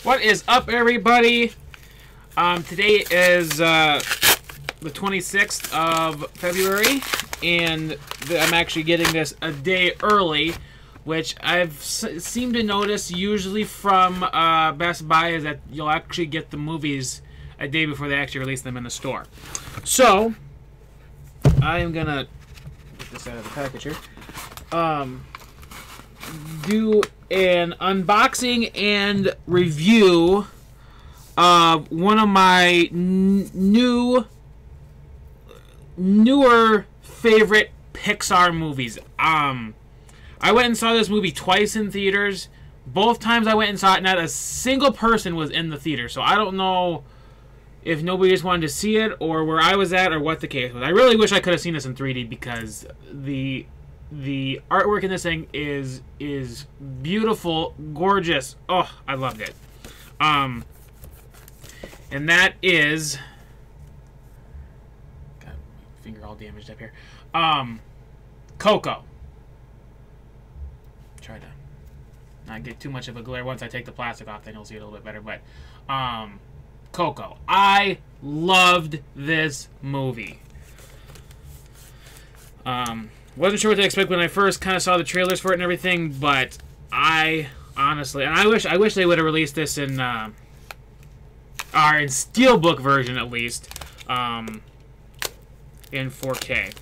What is up, everybody? Today is the 26th of February, and I'm actually getting this a day early, which I've seemed to notice usually from Best Buy is that you'll actually get the movies a day before they actually release them in the store. So, I am gonna get this out of the package here. Do an unboxing and review of one of my newer favorite Pixar movies. I went and saw this movie twice in theaters. Both times I went and saw it, not a single person was in the theater. So I don't know if nobody just wanted to see it or where I was at or what the case was. I really wish I could have seen this in 3D because the artwork in this thing is beautiful, gorgeous. Oh, I loved it. And that is, got my finger all damaged up here. Coco. Try to not get too much of a glare. Once I take the plastic off, then you'll see it a little bit better. But Coco. I loved this movie. Wasn't sure what to expect when I first kind of saw the trailers for it and everything, but I honestly, and I wish they would have released this in in Steelbook version at least, in 4K.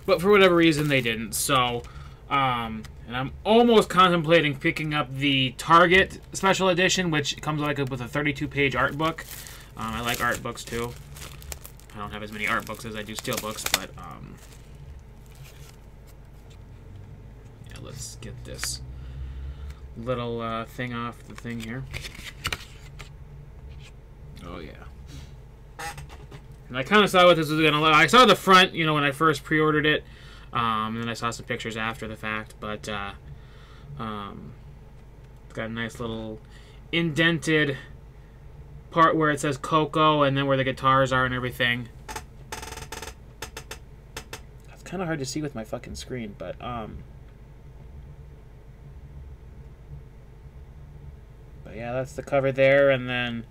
But for whatever reason they didn't. So, and I'm almost contemplating picking up the Target Special Edition, which comes like with a 32-page art book. I like art books too. I don't have as many art books as I do Steelbooks, but yeah, let's get this little thing off the thing here. Oh yeah. And I kind of saw what this was gonna look. I saw the front, you know, when I first pre-ordered it, and then I saw some pictures after the fact. But it's got a nice little indented part where it says Coco, and then where the guitars are and everything. It's kind of hard to see with my fucking screen, but yeah, that's the cover there, and then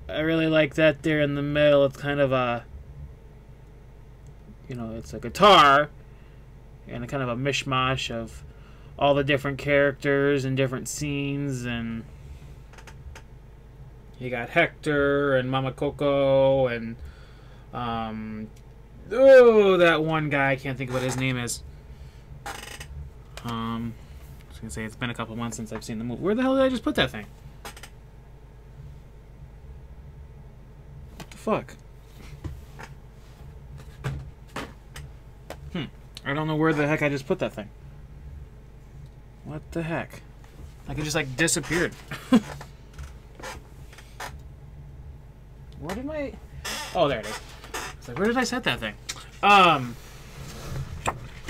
I really like that there in the middle. It's kind of a, you know, it's a guitar and a kind of a mishmash of all the different characters and different scenes, and you got Hector and Mama Coco and oh, that one guy, I can't think of what his name is. I was gonna say it's been a couple months since I've seen the movie. Where the hell did I just put that thing? What the fuck? I don't know where the heck I just put that thing. What the heck? Like it just like disappeared. Where did my... Oh, there it is. It's like, where did I set that thing? I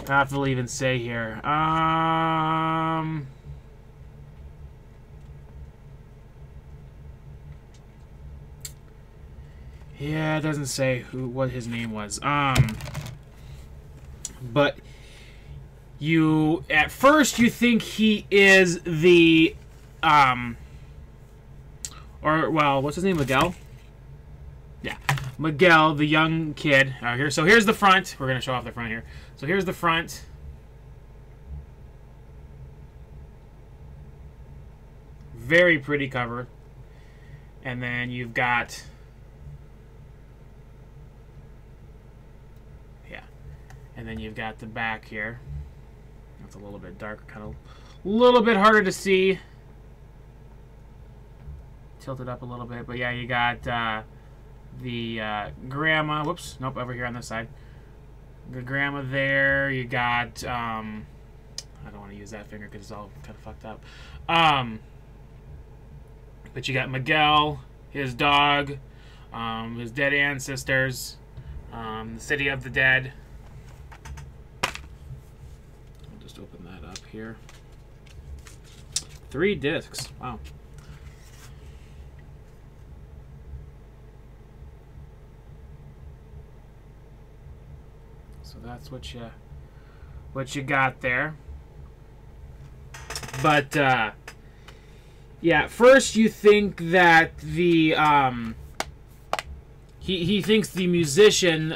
have to even say here. Yeah, it doesn't say what his name was. But you, at first you think he is the, or, well, what's his name, Miguel? Yeah, Miguel, the young kid. Here, so here's the front. We're going to show off the front here. So here's the front. Very pretty cover. And then you've got... Yeah. And then you've got the back here. That's a little bit darker, kind of a little bit harder to see. Tilt it up a little bit. But yeah, you got... the grandma, whoops, nope, over here on this side. The grandma there. You got, I don't want to use that finger because it's all kind of fucked up. But you got Miguel, his dog, his dead ancestors, the city of the dead. I'll just open that up here. 3 discs, wow. So that's what you got there. But Yeah, first you think that the he thinks the musician,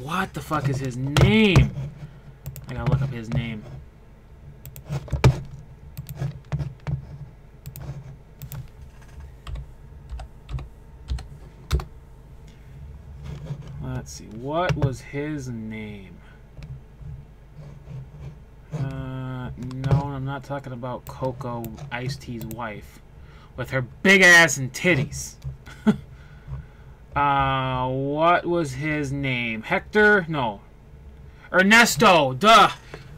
what the fuck is his name? I gotta look up his name. Let's see, what was his name? No, I'm not talking about Coco, Ice-T's wife, with her big ass and titties. What was his name? Hector? No. Ernesto, duh.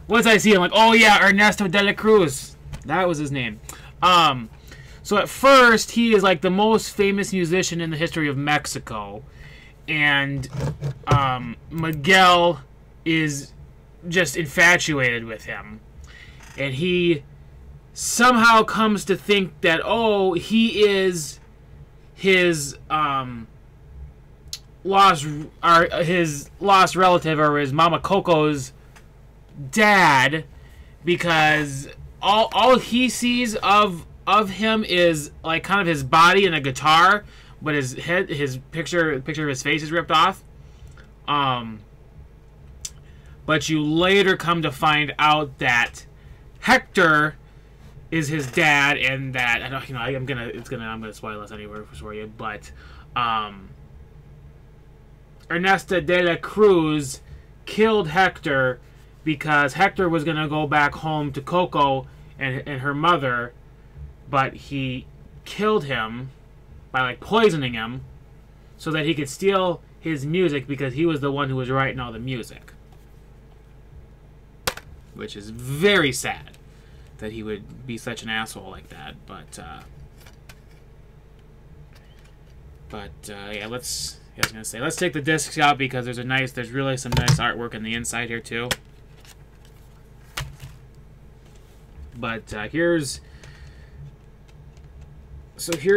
Once I see him, like, oh yeah, Ernesto de la Cruz. That was his name. So at first, he is like the most famous musician in the history of Mexico. And Miguel is just infatuated with him. And he somehow comes to think that, oh, he is his lost relative, or his Mama Coco's dad, because all he sees of him is like kind of his body and a guitar, but his head, his picture of his face is ripped off. But you later come to find out that Hector is his dad, and that I'm gonna spoil this anywhere for you, but Ernesto de la Cruz killed Hector because Hector was gonna go back home to Coco and her mother, but he killed him by like poisoning him so that he could steal his music, because he was the one who was writing all the music. Which is very sad that he would be such an asshole like that. But yeah, I was gonna say, let's take the discs out, because there's really some nice artwork in the inside here too. But here's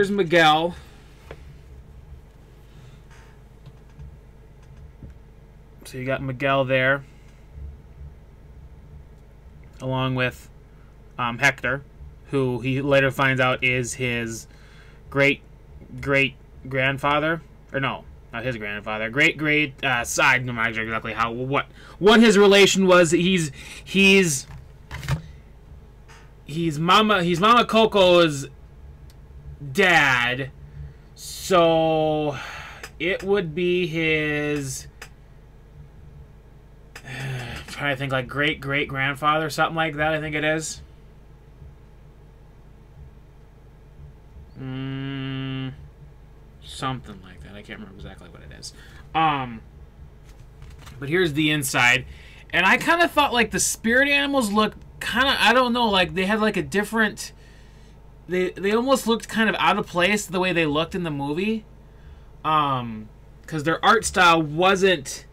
Miguel. So you got Miguel there, along with Hector, who he later finds out is his great-great-grandfather. Or no, not his grandfather. Great-great-side, no matter exactly what his relation was. He's Mama Coco's dad, so it would be his... I'm trying to think, like great-great-grandfather, something like that, I think it is. Something like that. I can't remember exactly what it is. But here's the inside. And I kind of thought like the spirit animals looked kind of, I don't know, like they had like a different... They almost looked kind of out of place the way they looked in the movie. Because their art style wasn't...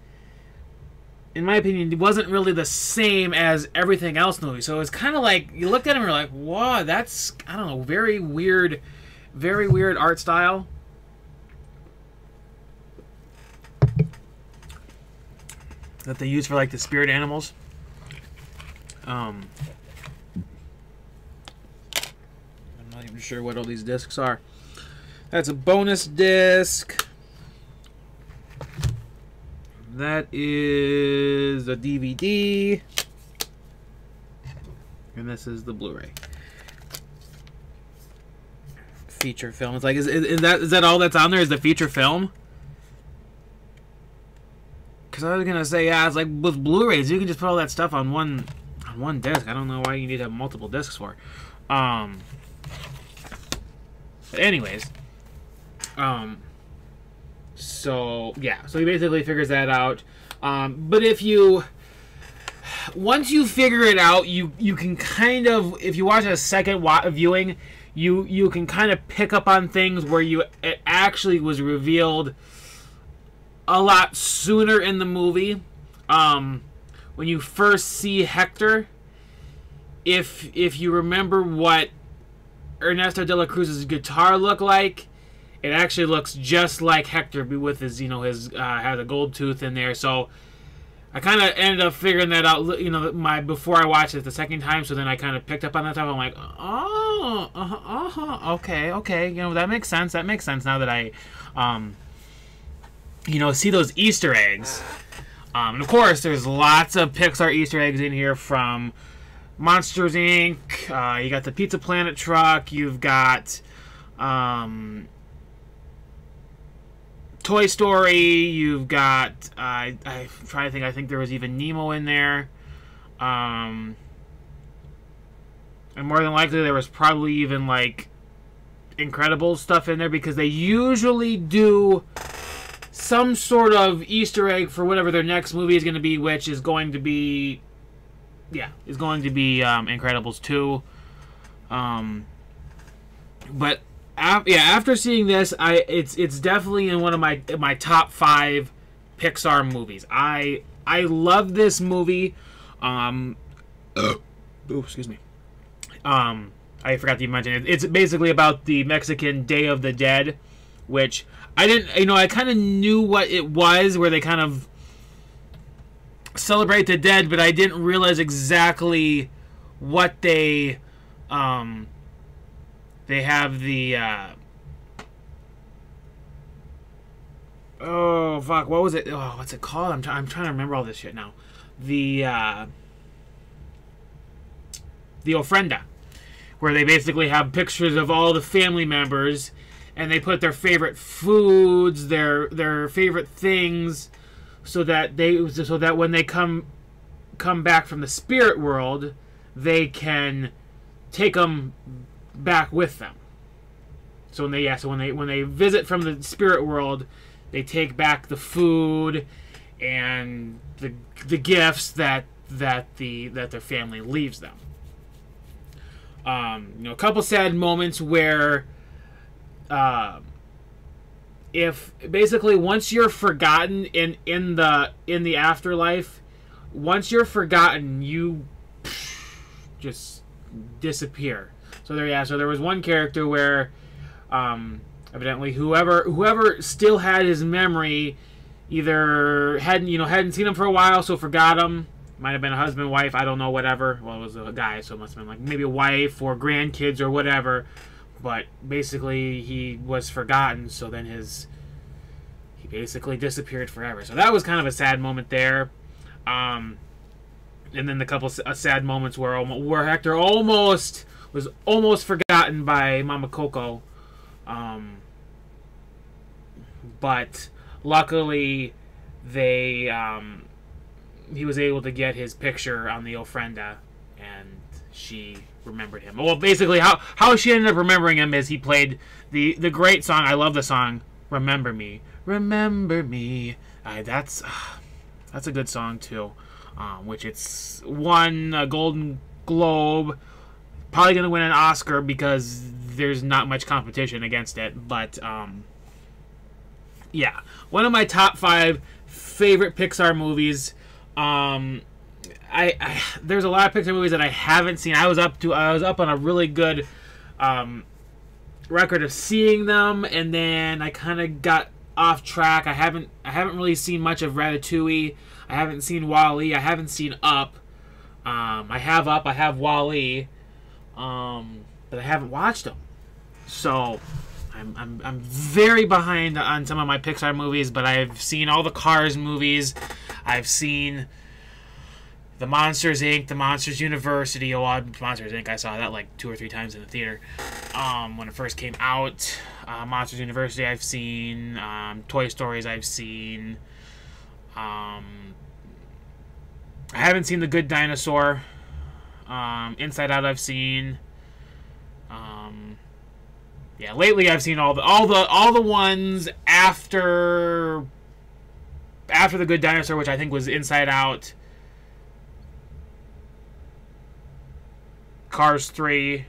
in my opinion, it wasn't really the same as everything else in the movie. So it was kind of like, you looked at him and you're like, whoa, that's, I don't know, very weird art style. That they use for like the spirit animals. I'm not even sure what all these discs are. That's a bonus disc. That is a DVD. And this is the Blu-ray. Feature film. It's like, is that all that's on there, is the feature film? Because I was going to say, yeah, it's like with Blu-rays, you can just put all that stuff on one disc. I don't know why you need to have multiple discs for. But anyways. So, yeah. So he basically figures that out. But once you figure it out, you can kind of, if you watch a second viewing, you can kind of pick up on things where it actually was revealed a lot sooner in the movie. When you first see Hector, if you remember what Ernesto de la Cruz's guitar looked like, it actually looks just like Hector with his, has a gold tooth in there. So I kind of ended up figuring that out, you know, before I watched it the second time. So then I kind of picked up on that time. I'm like, oh, okay, you know, that makes sense. That makes sense now that I, you know, see those Easter eggs. And of course, there's lots of Pixar Easter eggs in here from Monsters Inc. You got the Pizza Planet truck. You've got Toy Story. You've got I'm trying to think. I think there was even Nemo in there. And more than likely, there was probably even like Incredibles stuff in there, because they usually do some sort of Easter egg for whatever their next movie is going to be, which is going to be, Incredibles 2. But after seeing this, it's definitely in one of my top 5 Pixar movies. I love this movie. Excuse me. I forgot to even mention it. It's basically about the Mexican Day of the Dead, which I didn't, you know, I kind of knew what it was, where they kind of celebrate the dead, but I didn't realize exactly what they have the, oh, fuck, what was it? Oh, what's it called? I'm trying to remember all this shit now. The ofrenda, where they basically have pictures of all the family members, and they put their favorite foods, their favorite things, so that when they come back from the spirit world, they can take them back with them. So when they visit from the spirit world, they take back the food and the gifts that their family leaves them. You know, a couple sad moments where, if basically once you're forgotten in the afterlife, once you're forgotten, you just disappear. So there was one character where, evidently whoever still had his memory either hadn't seen him for a while, so forgot him. Might have been a husband, wife, I don't know, whatever. Well, it was a guy, so it must have been like maybe a wife or grandkids or whatever. But basically, he was forgotten, so then he basically disappeared forever. So that was kind of a sad moment there. And then the couple sad moments where Hector was almost forgotten by Mama Coco. But luckily, he was able to get his picture on the ofrenda, and she remembered him. Well, basically, how she ended up remembering him is he played the great song. I love the song, "Remember Me, Remember Me." That's a good song too. Which it's won a Golden Globe. Probably gonna win an Oscar because there's not much competition against it. But yeah, one of my top 5 favorite Pixar movies. There's a lot of Pixar movies that I haven't seen. I was up on a really good record of seeing them, and then I kind of got off track. I haven't really seen much of Ratatouille. I haven't seen WALL-E. I haven't seen Up. I have Up. I have WALL-E. But I haven't watched them. So I'm very behind on some of my Pixar movies, but I've seen all the Cars movies. I've seen the Monsters Inc., the Monsters University. Monsters Inc., I saw that like 2 or 3 times in the theater when it first came out. Monsters University I've seen. Toy Stories I've seen. I haven't seen The Good Dinosaur. Inside Out I've seen. Yeah, lately I've seen all the ones after The Good Dinosaur, which I think was Inside Out, Cars 3,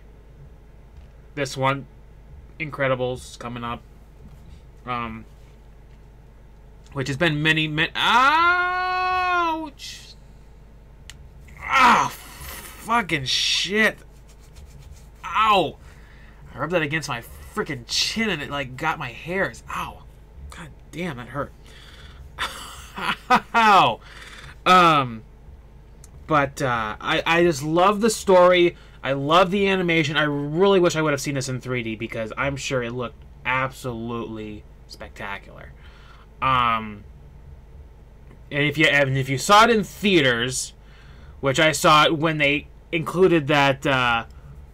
this one, Incredibles coming up, which has been many ouch! Ah, fucking shit! Ow! I rubbed that against my freaking chin and it like got my hairs. Ow! God damn, that hurt. Ow! But I just love the story. I love the animation. I really wish I would have seen this in 3D because I'm sure it looked absolutely spectacular. And if you saw it in theaters, which I saw it when they included that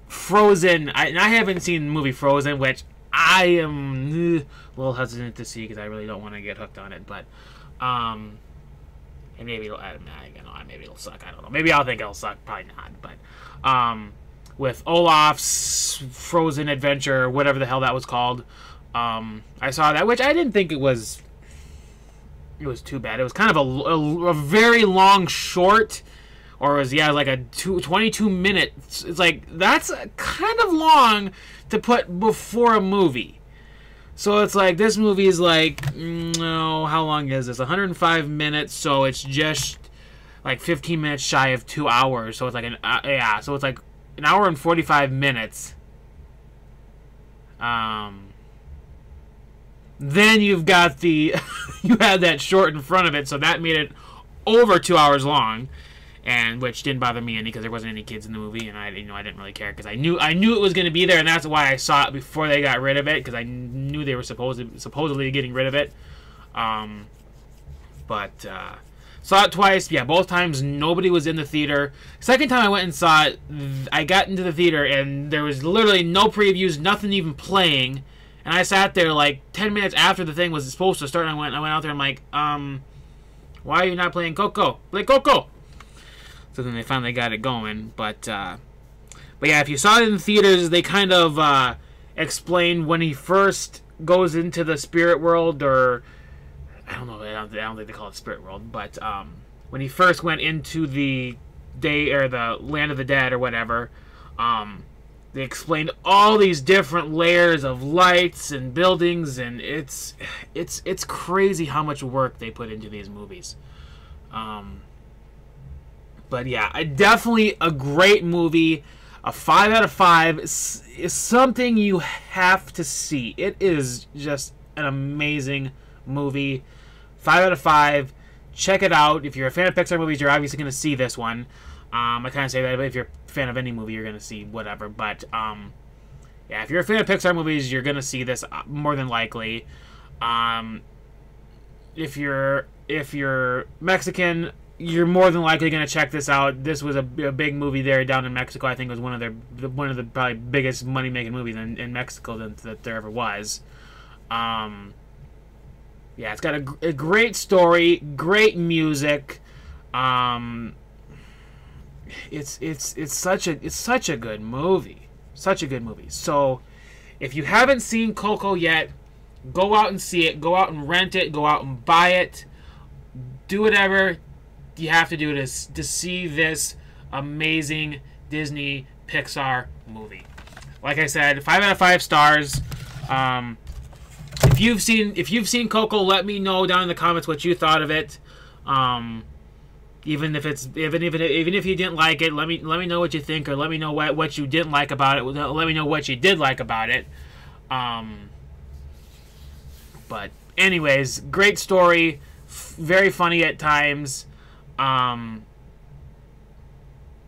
Frozen. I haven't seen the movie Frozen, which I am a little hesitant to see because I really don't want to get hooked on it. But and maybe maybe it'll suck. I don't know. Maybe I'll think it'll suck. Probably not. But with Olaf's Frozen Adventure, whatever the hell that was called, I saw that, which I didn't think it was too bad. It was kind of a very long short, or it was like a 22 minutes. It's like that's kind of long to put before a movie. So it's like this movie is like, no, how long is this? 105 minutes, so it's just like 15 minutes shy of 2 hours. So it's like so it's like an hour and 45 minutes. Then you've got the you had that short in front of it, so that made it over 2 hours long, and which didn't bother me any because there wasn't any kids in the movie, and I didn't really care because I knew it was going to be there, and that's why I saw it before they got rid of it because I knew they were supposedly getting rid of it. But saw it twice. Yeah, both times nobody was in the theater. Second time I went and saw it, I got into the theater and there was literally no previews, nothing even playing. And I sat there like 10 minutes after the thing was supposed to start, and I went out there and I'm like, why are you not playing Coco? Play Coco! So then they finally got it going. But yeah, if you saw it in the theaters, they kind of explained when he first goes into the spirit world, or I don't know, I don't think they call it spirit world, but when he first went into the the land of the dead or whatever, they explained all these different layers of lights and buildings, and it's crazy how much work they put into these movies. But yeah, definitely a great movie. A 5 out of 5 is something you have to see. It is just an amazing movie. 5 out of 5. Check it out. If you're a fan of Pixar movies, you're obviously going to see this one. I kind of say that, but if you're a fan of any movie, you're going to see whatever. But yeah, if you're a fan of Pixar movies, you're going to see this more than likely. If you're Mexican, you're more than likely going to check this out. This was a big movie there down in Mexico. I think it was one of the probably biggest money making movies in Mexico that there ever was. Yeah, it's got a great story, great music. It's such a good movie. Such a good movie. So, if you haven't seen Coco yet, go out and see it. Go out and rent it. Go out and buy it. Do whatever you have to do to see this amazing Disney Pixar movie. Like I said, 5 out of 5 stars. If you've seen Coco, let me know down in the comments what you thought of it. Even if you didn't like it, let me know what you think, or let me know what you didn't like about it. Let me know what you did like about it. But anyways, great story, very funny at times.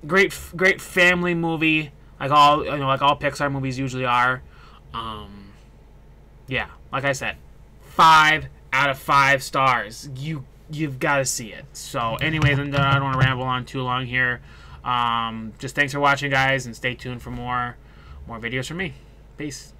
Great family movie, like all Pixar movies usually are. Yeah, like I said, 5 out of 5 stars. You've got to see it. So anyways, I don't want to ramble on too long here. Just thanks for watching, guys, and stay tuned for more videos from me. Peace.